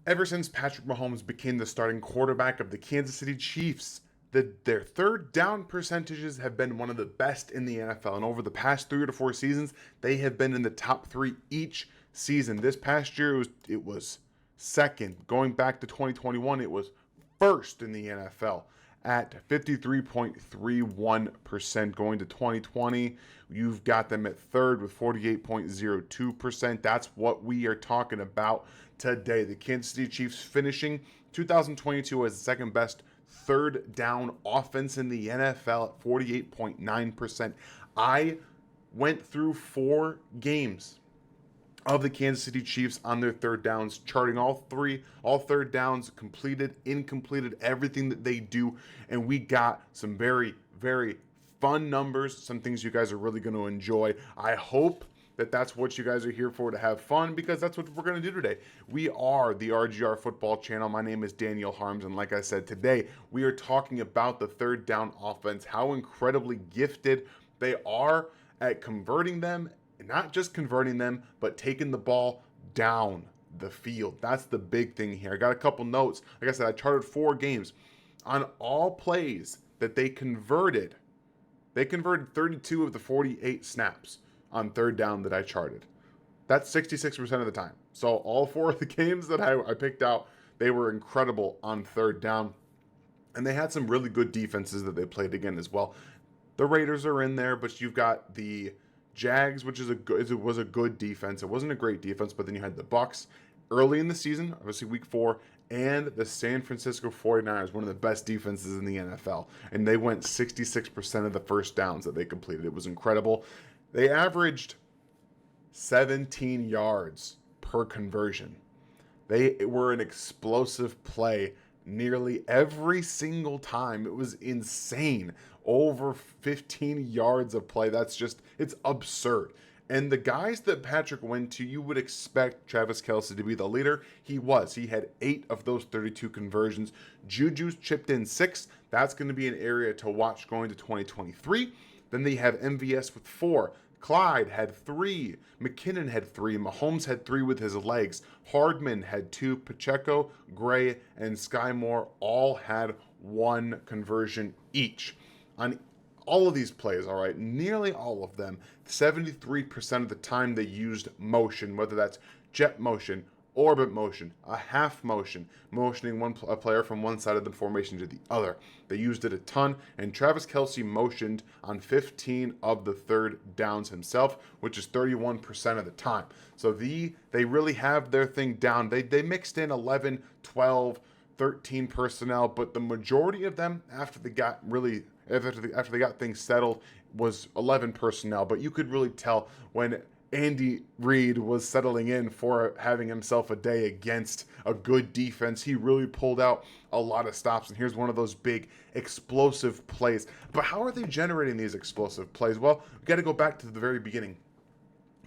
Ever since Patrick Mahomes became the starting quarterback of the Kansas City Chiefs, their third down percentages have been one of the best in the NFL. And over the past 3 to 4 seasons, they have been in the top three each season. This past year, it was second. Going back to 2021, it was first in the NFL at 53.31%. Going to 2020, you've got them at third with 48.02%. That's what we are talking about today. The Kansas City Chiefs finishing 2022 as the second best third down offense in the NFL at 48.9%. I went through 4 games of the Kansas City Chiefs on their third downs, charting all third downs, completed, incompleted, everything that they do. And we got some very, very fun numbers, some things you guys are really going to enjoy. I hope that that's what you guys are here for, to have fun, because that's what we're going to do today. We are the RGR Football Channel. My name is Daniel Harms, and like I said, today we are talking about the third down offense, how incredibly gifted they are at converting them. Not just converting them, but taking the ball down the field. That's the big thing here. I got a couple notes. Like I said, I charted 4 games. On all plays that they converted 32 of the 48 snaps on third down that I charted. That's 66% of the time. So all 4 of the games that I picked out, they were incredible on third down. And they had some really good defenses that they played again as well. The Raiders are in there, but you've got the Jags, which was a good defense. It wasn't a great defense, but then you had the Bucks early in the season, obviously week 4, and the San Francisco 49ers, one of the best defenses in the NFL. And they went 66% of the first downs that they completed. It was incredible. They averaged 17 yards per conversion. They were an explosive play nearly every single time. It was insane. Over 15 yards of play. It's absurd. And the guys that Patrick went to, you would expect Travis Kelce to be the leader. He was. He had 8 of those 32 conversions. Juju's chipped in 6. That's going to be an area to watch going to 2023. Then they have MVS with 4. Clyde had 3. McKinnon had 3. Mahomes had 3 with his legs. Hardman had 2. Pacheco, Gray, and Sky Moore all had 1 conversion each. On all of these plays, all right, nearly all of them, 73% of the time they used motion, whether that's jet motion, orbit motion, a half motion, motioning a player from one side of the formation to the other. They used it a ton, and Travis Kelce motioned on 15 of the third downs himself, which is 31% of the time. So they really have their thing down. They mixed in 11, 12, 13 personnel, but the majority of them, after they got things settled, was 11 personnel. But you could really tell when Andy Reid was settling in for having himself a day against a good defense. He really pulled out a lot of stops, and here's one of those big explosive plays. But how are they generating these explosive plays? Well, we got to go back to the very beginning,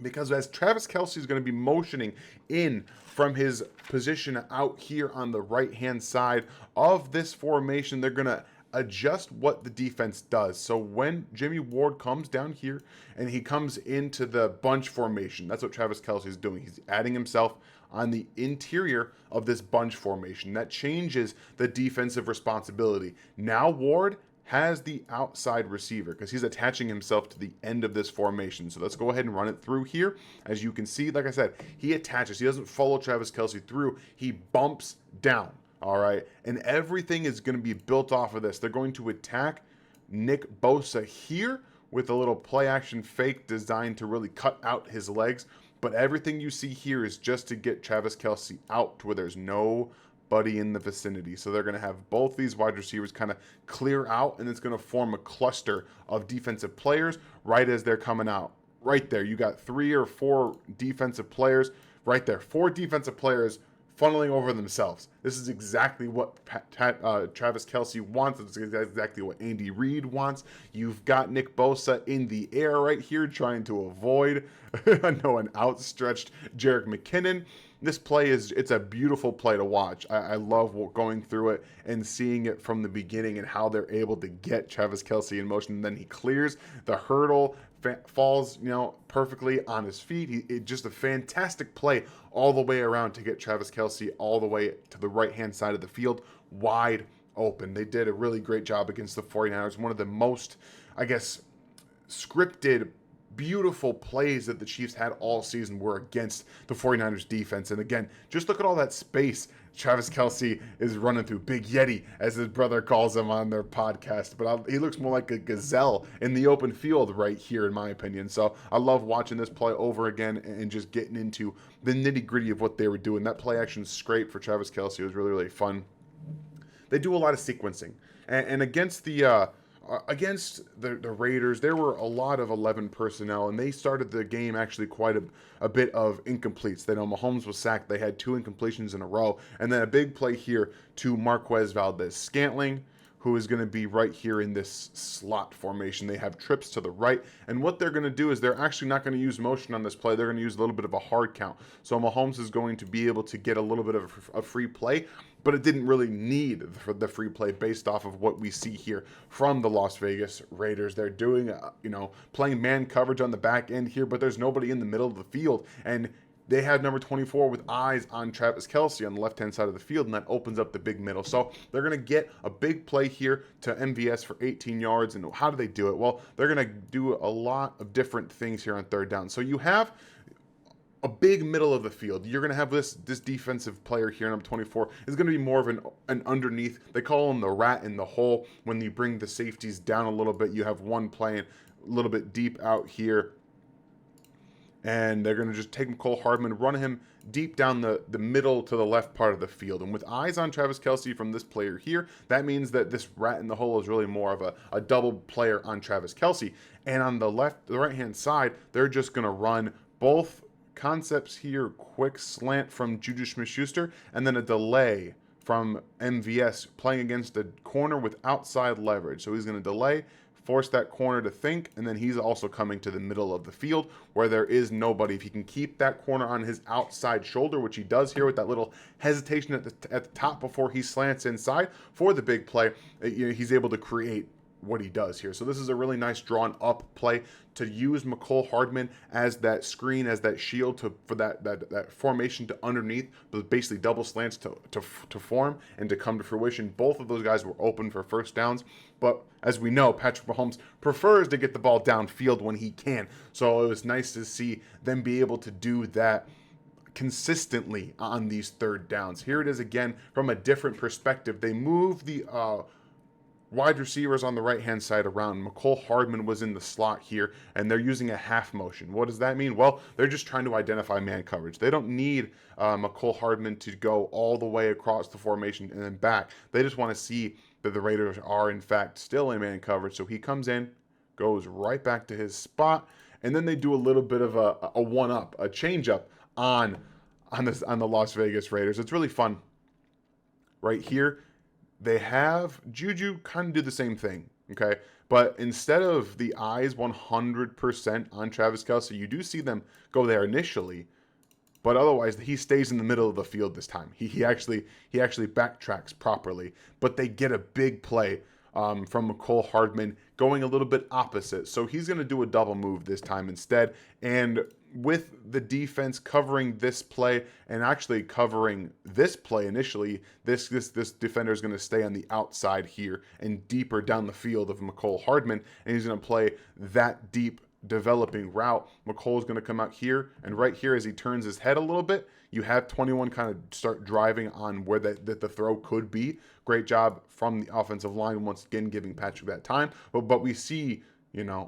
because as Travis Kelce is going to be motioning in from his position out here on the right-hand side of this formation, they're going to adjust what the defense does. So when Jimmy Ward comes down here and he comes into the bunch formation, that's what Travis Kelce is doing. He's adding himself on the interior of this bunch formation. That changes the defensive responsibility. Now Ward has the outside receiver because he's attaching himself to the end of this formation. So let's go ahead and run it through here. As you can see, like I said, he attaches. He doesn't follow Travis Kelce through. He bumps down. All right. And everything is going to be built off of this. They're going to attack Nick Bosa here with a little play action fake designed to really cut out his legs. But everything you see here is just to get Travis Kelce out to where there's nobody in the vicinity. So they're going to have both these wide receivers kind of clear out, and it's going to form a cluster of defensive players right as they're coming out. Right there, you got 3 or 4 defensive players right there. 4 defensive players funneling over themselves. This is exactly what Travis Kelce wants. It's exactly what Andy Reid wants. You've got Nick Bosa in the air right here trying to avoid an outstretched Jerick McKinnon. this play it's a beautiful play to watch. I love going through it and seeing it from the beginning and how they're able to get Travis Kelce in motion. And then he clears the hurdle, falls, perfectly on his feet. It just a fantastic play all the way around to get Travis Kelce all the way to the right-hand side of the field, wide open. They did a really great job against the 49ers. One of the most, I guess, scripted, beautiful plays that the Chiefs had all season were against the 49ers defense. And again, just look at all that space Travis Kelce is running through. Big Yeti, as his brother calls him on their podcast. But he looks more like a gazelle in the open field right here, in my opinion. So I love watching this play over again and just getting into the nitty gritty of what they were doing. That play action scrape for Travis Kelce was really, really fun. They do a lot of sequencing. And against the Raiders, there were a lot of 11 personnel, and they started the game actually quite a bit of incompletes. They know Mahomes was sacked. They had 2 incompletions in a row, and then a big play here to Marquez Valdez-Scantling, who is going to be right here in this slot formation. They have trips to the right, and what they're going to do is they're actually not going to use motion on this play. They're going to use a little bit of a hard count. So Mahomes is going to be able to get a little bit of a free play, but it didn't really need the free play based off of what we see here from the Las Vegas Raiders. They're doing, playing man coverage on the back end here, but there's nobody in the middle of the field, and they had number 24 with eyes on Travis Kelce on the left-hand side of the field, and that opens up the big middle. So they're going to get a big play here to MVS for 18 yards. And how do they do it? Well, they're going to do a lot of different things here on third down. So you have a big middle of the field. You're going to have this defensive player here, number 24, is going to be more of an underneath. They call him the rat in the hole. When you bring the safeties down a little bit, you have one playing a little bit deep out here. And they're going to just take Mecole Hardman, run him deep down the middle to the left part of the field. And with eyes on Travis Kelce from this player here, that means that this rat in the hole is really more of a double player on Travis Kelce. And on the right-hand side, they're just going to run both concepts here, quick slant from Juju Smith-Schuster, and then a delay from MVS playing against a corner with outside leverage. So he's going to delay, force that corner to think, and then he's also coming to the middle of the field where there is nobody. If he can keep that corner on his outside shoulder, which he does here with that little hesitation at the top before he slants inside for the big play, he's able to create what he does here. So this is a really nice drawn up play to use Mecole Hardman as that screen, as that shield for that formation to underneath, but basically double slants to form and to come to fruition. Both of those guys were open for first downs, but as we know, Patrick Mahomes prefers to get the ball downfield when he can. So it was nice to see them be able to do that consistently on these third downs. Here it is again from a different perspective. They move the wide receivers on the right-hand side around. Mecole Hardman was in the slot here, and they're using a half motion. What does that mean? Well, they're just trying to identify man coverage. They don't need Mecole Hardman to go all the way across the formation and then back. They just want to see that the Raiders are, in fact, still in man coverage. So he comes in, goes right back to his spot, and then they do a little bit of a one-up, a change-up on the Las Vegas Raiders. It's really fun. Right here, they have Juju kind of do the same thing, okay? But instead of the eyes 100% on Travis Kelce, you do see them go there initially, but otherwise he stays in the middle of the field this time. He actually backtracks properly, but they get a big play from Mecole Hardman going a little bit opposite. So he's going to do a double move this time instead, and with the defense covering this play and actually covering this play initially, this defender is going to stay on the outside here and deeper down the field of Mecole Hardman, and he's going to play that deep developing route. Mecole is going to come out here, and right here as he turns his head a little bit, you have 21 kind of start driving on where that the throw could be. Great job from the offensive line once again giving Patrick that time, but we see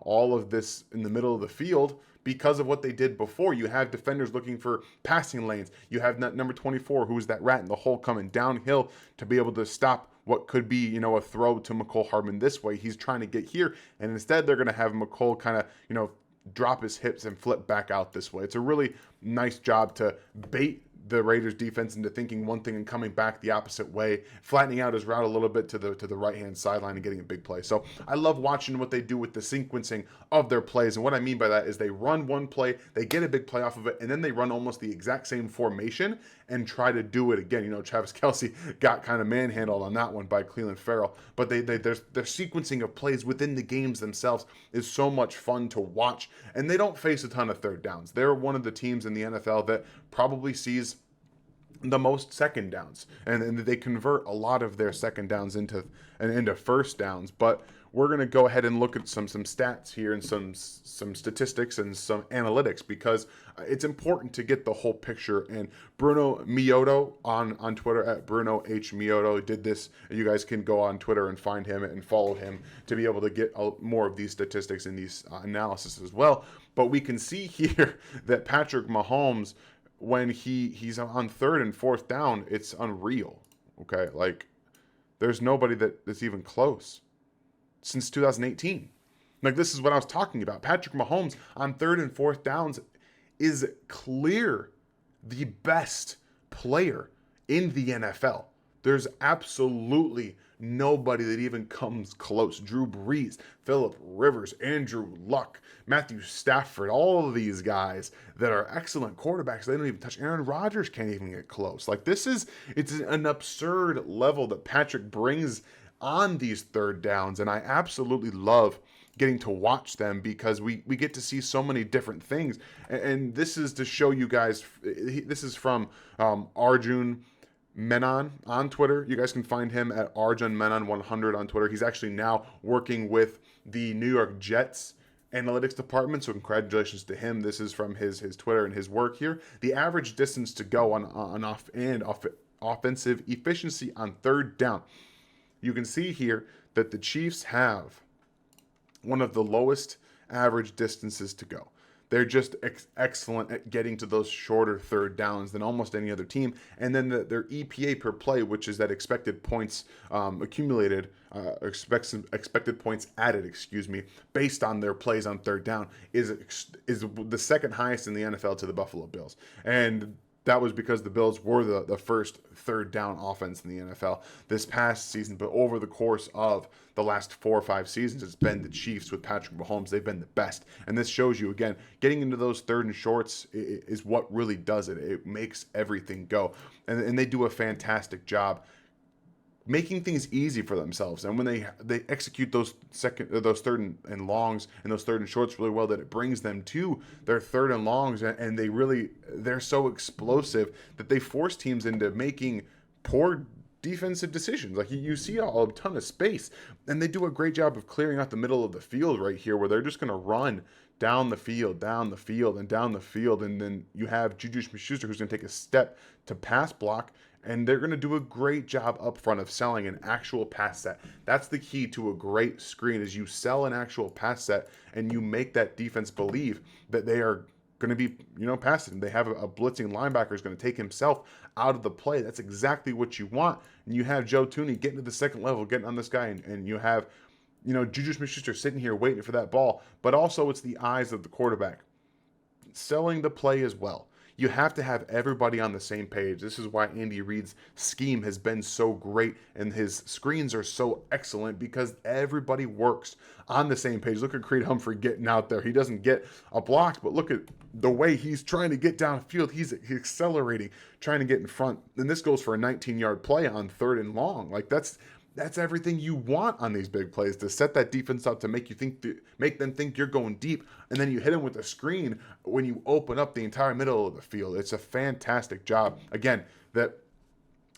all of this in the middle of the field because of what they did before. You have defenders looking for passing lanes. You have number 24, who is that rat in the hole, coming downhill to be able to stop what could be, a throw to Mecole Hardman this way. He's trying to get here, and instead they're going to have Mecole kind of, drop his hips and flip back out this way. It's a really nice job to bait the Raiders defense into thinking one thing and coming back the opposite way, flattening out his route a little bit to the right-hand sideline and getting a big play. So I love watching what they do with the sequencing of their plays. And what I mean by that is they run one play, they get a big play off of it, and then they run almost the exact same formation and try to do it again. You know, Travis Kelce got kind of manhandled on that one by Cleveland Farrell. But their sequencing of plays within the games themselves is so much fun to watch. And they don't face a ton of third downs. They're one of the teams in the NFL that probably sees the most second downs, and they convert a lot of their second downs into first downs. But we're going to go ahead and look at some stats here and some statistics and some analytics, because it's important to get the whole picture. And Bruno Mioto on Twitter at Bruno H Mioto did this. You guys can go on Twitter and find him and follow him to be able to get more of these statistics and these analysis as well. But we can see here that Patrick Mahomes, when he's on third and fourth down, it's unreal. Okay, like there's nobody that's even close since 2018. Like, this is what I was talking about. Patrick Mahomes on third and fourth downs is clear the best player in the NFL. There's absolutely nobody that even comes close. Drew Brees, Phillip Rivers, Andrew Luck, Matthew Stafford, all of these guys that are excellent quarterbacks, they don't even touch. Aaron Rodgers can't even get close. Like, it's an absurd level that Patrick brings on these third downs, and I absolutely love getting to watch them, because we get to see so many different things. And this is to show you guys, this is from Arjun Menon on Twitter. You guys can find him at Arjun Menon 100 on Twitter. He's actually now working with the New York Jets analytics department, so congratulations to him. This is from his Twitter and his work here. The average distance to go on offensive efficiency on third down. You can see here that the Chiefs have one of the lowest average distances to go. They're just excellent at getting to those shorter third downs than almost any other team. And then their EPA per play, which is that expected points accumulated, expected points added, based on their plays on third down, is the second highest in the NFL to the Buffalo Bills. And that was because the Bills were the first third down offense in the NFL this past season. But over the course of the last 4 or 5 seasons, it's been the Chiefs with Patrick Mahomes. They've been the best. And this shows you, again, getting into those third and shorts is what really does it. It makes everything go. And they do a fantastic job making things easy for themselves. And when they execute those third and longs and those third and shorts really well, that it brings them to their third and longs, and they're so explosive that they force teams into making poor defensive decisions. Like, you see a ton of space, and they do a great job of clearing out the middle of the field right here, where they're just going to run down the field, and then you have Juju Smith-Schuster, who's going to take a step to pass block, and they're going to do a great job up front of selling an actual pass set. That's the key to a great screen, is you sell an actual pass set, and you make that defense believe that they are going to be, passing. They have a blitzing linebacker who's going to take himself out of the play. That's exactly what you want. And you have Joe Thuney getting to the second level, getting on this guy, and you have, Juju Smith-Schuster sitting here waiting for that ball. But also, it's the eyes of the quarterback selling the play as well. You have to have everybody on the same page. This is why Andy Reid's scheme has been so great and his screens are so excellent, because everybody works on the same page. Look at Creed Humphrey getting out there. He doesn't get a block, but look at the way he's trying to get downfield. He's accelerating, trying to get in front. And this goes for a 19-yard play on third and long. Like, that's everything you want on these big plays, to set that defense up, to make them think you're going deep, and then you hit them with a screen when you open up the entire middle of the field. It's a fantastic job. Again, that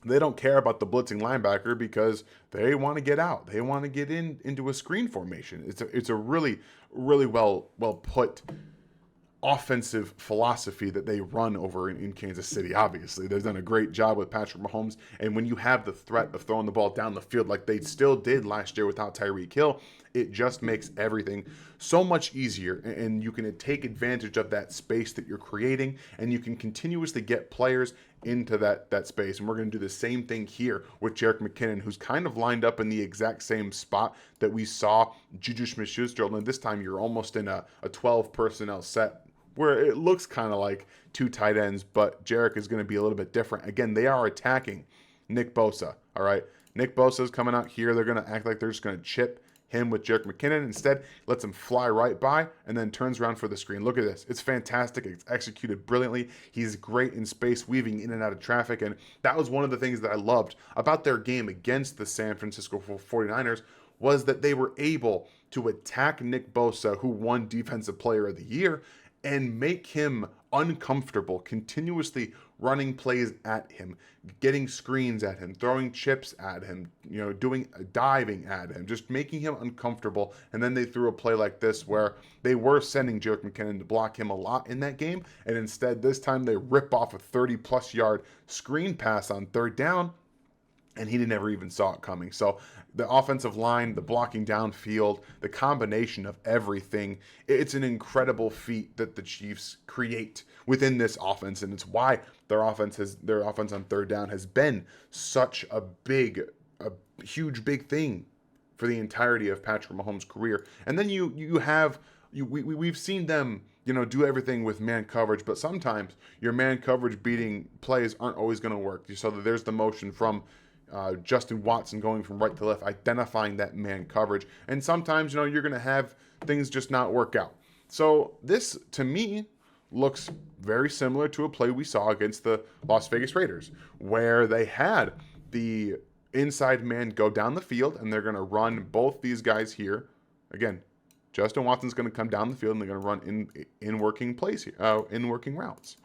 they don't care about the blitzing linebacker, because they want to get out. They want to get into a screen formation. It's a really, really well put offensive philosophy that they run over in Kansas City. Obviously, they've done a great job with Patrick Mahomes, and when you have the threat of throwing the ball down the field like they still did last year without Tyreek Hill, it just makes everything so much easier, and you can take advantage of that space that you're creating, and you can continuously get players into that space. And we're going to do the same thing here with Jerick McKinnon, who's kind of lined up in the exact same spot that we saw Juju Smith-Schuster. And this time you're almost in a 12 personnel set where it looks kind of like two tight ends, but Jarek is going to be a little bit different. Again, they are attacking Nick Bosa, all right? Nick Bosa is coming out here. They're going to act like they're just going to chip him with Jerick McKinnon. Instead, lets him fly right by and then turns around for the screen. Look at this. It's fantastic. It's executed brilliantly. He's great in space, weaving in and out of traffic. And that was one of the things that I loved about their game against the San Francisco 49ers was that they were able to attack Nick Bosa, who won Defensive Player of the Year, and make him uncomfortable, continuously running plays at him, getting screens at him, throwing chips at him, doing diving at him, just making him uncomfortable. And then they threw a play like this where they were sending Jerick McKinnon to block him a lot in that game. And instead, this time they rip off a 30-plus yard screen pass on third down, and he never even saw it coming. So the offensive line, the blocking downfield, the combination of everything, it's an incredible feat that the Chiefs create within this offense, and it's why their offense on third down has been such a huge big thing for the entirety of Patrick Mahomes' career. And then we've seen them do everything with man coverage, but sometimes your man coverage beating plays aren't always going to work. You saw that there's the motion from Justin Watson going from right to left, identifying that man coverage. And sometimes, you're going to have things just not work out. So this, to me, looks very similar to a play we saw against the Las Vegas Raiders, where they had the inside man go down the field, and they're going to run both these guys here. Again, Justin Watson's going to come down the field, and they're going to run in working plays here, in working routes.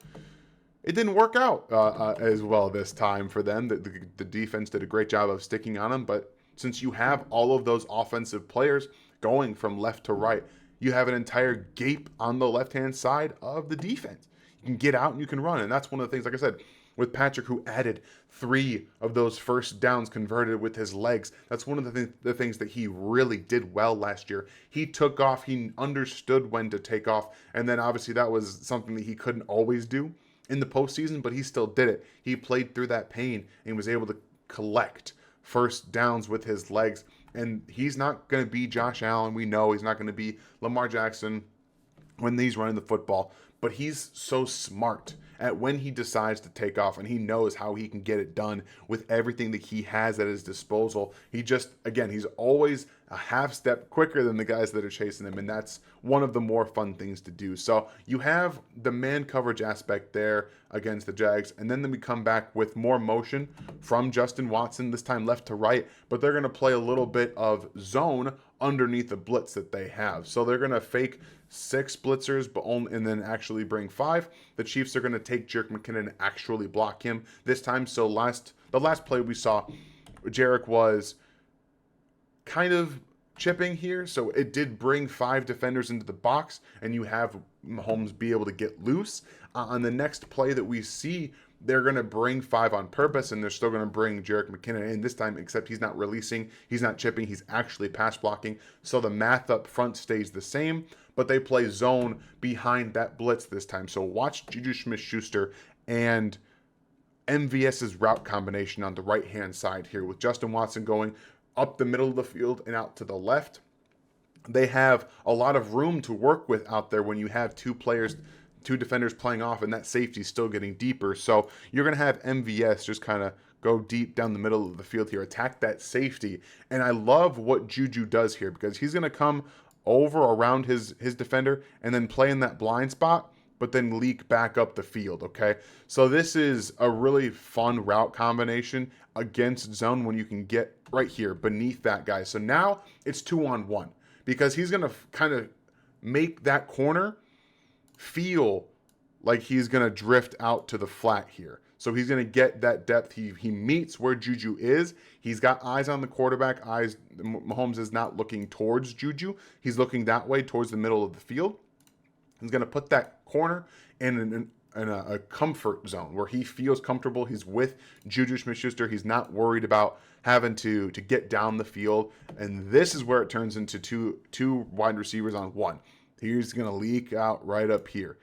It didn't work out as well this time for them. The defense did a great job of sticking on them, but since you have all of those offensive players going from left to right, you have an entire gape on the left-hand side of the defense. You can get out and you can run, and that's one of the things, like I said, with Patrick, who added 3 of those first downs converted with his legs. That's one of the things that he really did well last year. He took off. He understood when to take off, and then obviously that was something that he couldn't always do in the postseason, but he still did it. He played through that pain and was able to collect first downs with his legs. And he's not going to be Josh Allen. We know he's not going to be Lamar Jackson when he's running the football, but he's so smart at when he decides to take off, and he knows how he can get it done with everything that he has at his disposal. He's always a half step quicker than the guys that are chasing him, and that's one of the more fun things to do. So you have the man coverage aspect there against the Jags, and then we come back with more motion from Justin Watson, this time left to right, but they're going to play a little bit of zone underneath the blitz that they have. So they're going to fake 6 blitzers, and then actually bring 5. The Chiefs are going to take Jerick McKinnon and actually block him this time. So the last play we saw, Jerick was kind of chipping here, so it did bring 5 defenders into the box, and you have Mahomes be able to get loose. On the next play that we see, they're going to bring 5 on purpose, and they're still going to bring Jerick McKinnon in this time, except he's not releasing, he's not chipping, he's actually pass blocking. So the math up front stays the same, but they play zone behind that blitz this time. So watch Juju Smith-Schuster and MVS's route combination on the right-hand side here with Justin Watson going up the middle of the field and out to the left. They have a lot of room to work with out there when you have 2 defenders playing off, and that safety still getting deeper. So you're going to have MVS just kind of go deep down the middle of the field here, attack that safety. And I love what Juju does here, because he's going to come over around his defender and then play in that blind spot, but then leak back up the field, okay? So this is a really fun route combination against zone when you can get right here beneath that guy. So now it's 2-on-1, because he's going to kind of make that corner feel like he's going to drift out to the flat here. So he's going to get that depth. He meets where Juju is. He's got eyes on the quarterback. Mahomes is not looking towards Juju. He's looking that way towards the middle of the field. He's going to put that corner in a comfort zone where he feels comfortable. He's with Juju Smith-Schuster. He's not worried about having to get down the field. And this is where it turns into two wide receivers on one. He's going to leak out right up here.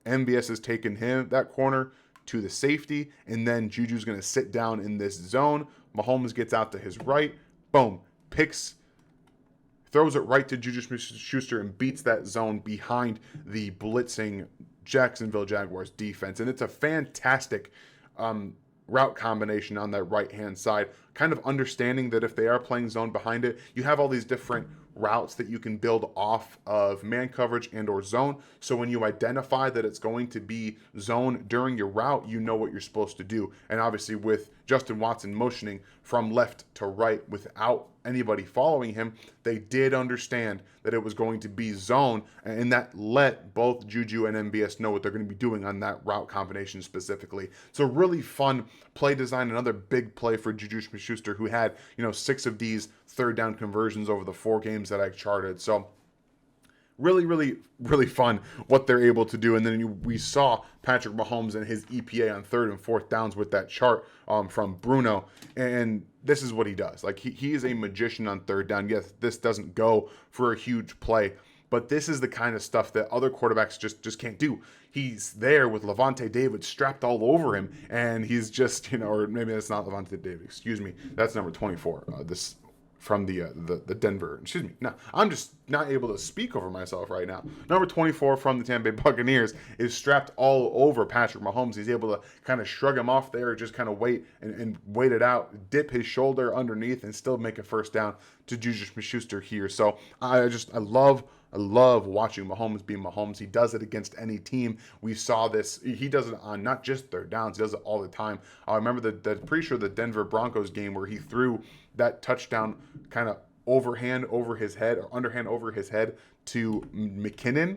MVS has taken that corner to the safety, and then Juju's going to sit down in this zone. Mahomes gets out to his right. Boom. Throws it right to Juju Smith-Schuster and beats that zone behind the blitzing Jacksonville Jaguars defense. And it's a fantastic route combination on that right-hand side, kind of understanding that if they are playing zone behind it, you have all these different routes that you can build off of man coverage and or zone. So when you identify that it's going to be zone during your route, you know what you're supposed to do. And obviously with Justin Watson motioning from left to right without anybody following him, they did understand that it was going to be zone, and that let both Juju and MBS know what they're going to be doing on that route combination specifically. So really fun play design, another big play for Juju Smith-Schuster, who had 6 of these third down conversions over the 4 games that I charted. So really, really, really fun what they're able to do. And then we saw Patrick Mahomes and his EPA on 3rd and 4th downs with that chart from Bruno. And this is what he does. Like he is a magician on 3rd down. Yes, this doesn't go for a huge play, but this is the kind of stuff that other quarterbacks just can't do. He's there with Levante David strapped all over him, and he's just, or maybe that's not Levante David. Excuse me. That's number 24. This from the Denver. Excuse me. No, I'm just not able to speak over myself right now. Number 24 from the Tampa Bay Buccaneers is strapped all over Patrick Mahomes. He's able to kind of shrug him off there, just kind of wait and wait it out, dip his shoulder underneath, and still make a first down to Juju Smith-Schuster here. So I love watching Mahomes be Mahomes. He does it against any team. We saw this. He does it on not just 3rd downs. He does it all the time. I remember pretty sure the Denver Broncos game where he threw that touchdown kind of overhand over his head or underhand over his head to McKinnon.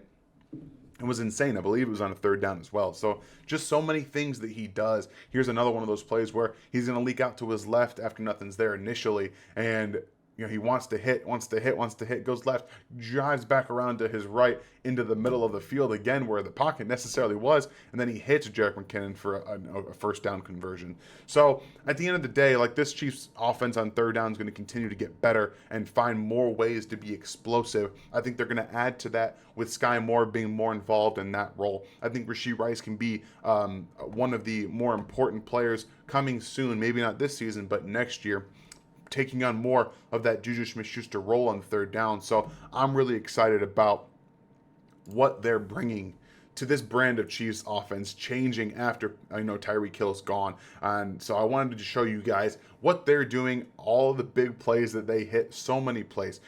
It was insane. I believe it was on a 3rd down as well. So just so many things that he does. Here's another one of those plays where he's going to leak out to his left after nothing's there initially, and he wants to hit, goes left, drives back around to his right into the middle of the field again where the pocket necessarily was, and then he hits Jerick McKinnon for a first down conversion. So at the end of the day, like, this Chiefs offense on 3rd down is going to continue to get better and find more ways to be explosive. I think they're going to add to that with Sky Moore being more involved in that role. I think Rashee Rice can be one of the more important players coming soon, maybe not this season, but next year, taking on more of that Juju Smith-Schuster role on 3rd down. So I'm really excited about what they're bringing to this brand of Chiefs offense, changing after Tyreek Hill's gone. And so I wanted to show you guys what they're doing, all the big plays that they hit, so many plays.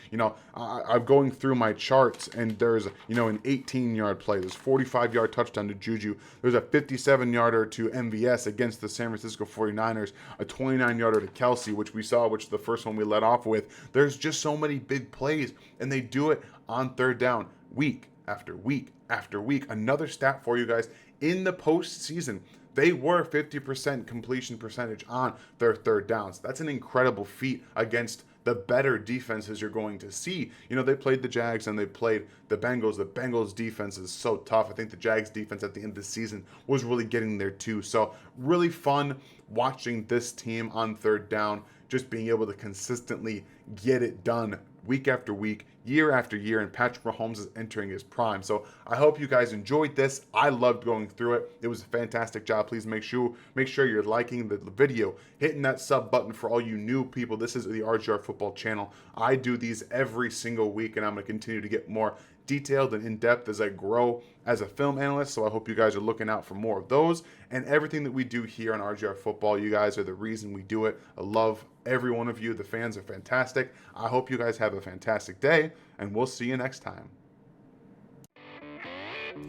I'm going through my charts, and there's an 18-yard play, there's a 45-yard touchdown to Juju, there's a 57-yarder to MVS against the San Francisco 49ers, a 29-yarder to Kelsey, which we saw, which is the first one we led off with. There's just so many big plays, and they do it on 3rd down week after week after week. Another stat for you guys, in the postseason, they were 50% completion percentage on their 3rd downs. That's an incredible feat against the better defenses you're going to see. They played the Jags and they played the Bengals. The Bengals defense is so tough. I think the Jags defense at the end of the season was really getting there too. So really fun watching this team on 3rd down, just being able to consistently get it done week after week, year after year, and Patrick Mahomes is entering his prime. So I hope you guys enjoyed this. I loved going through it. It was a fantastic job. Please make sure you're liking the video, hitting that sub button for all you new people. This is the RGR Football channel. I do these every single week, and I'm going to continue to get more detailed and in-depth as I grow as a film analyst. So I hope you guys are looking out for more of those, and everything that we do here on RGR Football. You guys are the reason we do it. I love every one of you. The fans are fantastic. I hope you guys have a fantastic day, and we'll see you next time.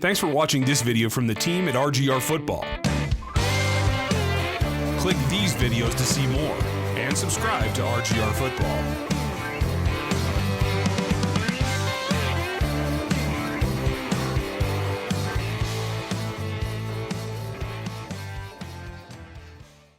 Thanks for watching this video from the team at RGR Football. Click these videos to see more, and subscribe to RGR Football.